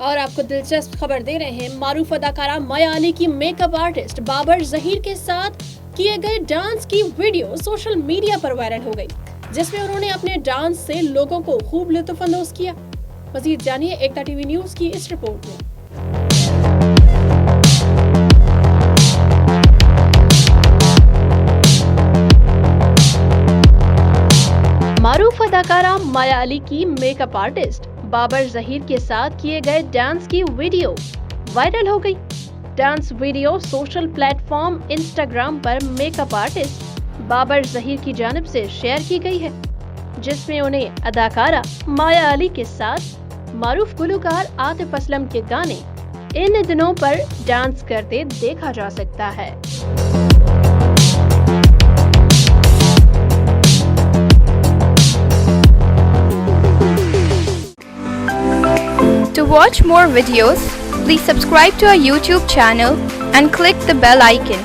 और आपको दिलचस्प खबर दे रहे हैं। मारूफ अदाकारा माया अली की मेकअप आर्टिस्ट बाबर जहीर के साथ किए गए डांस की वीडियो सोशल मीडिया पर वायरल हो गई, जिसमें उन्होंने अपने डांस से लोगों को खूब लुत्फअंदोज किया। मजीद जानिए एकता टीवी न्यूज की इस रिपोर्ट में। मारूफ अदाकारा माया अली की मेकअप आर्टिस्ट बाबर जहीर के साथ किए गए डांस की वीडियो वायरल हो गई। Dance video social platform Instagram पर मेकअप आर्टिस्ट बाबर जहीर की जानिब से शेयर की गई है, जिसमें उन्हें अदाकारा माया अली के साथ मारूफ गुलकार आतिफ असलम के गाने इन दिनों पर डांस करते देखा जा सकता है। To watch more videos, please subscribe to our YouTube channel and click the bell icon.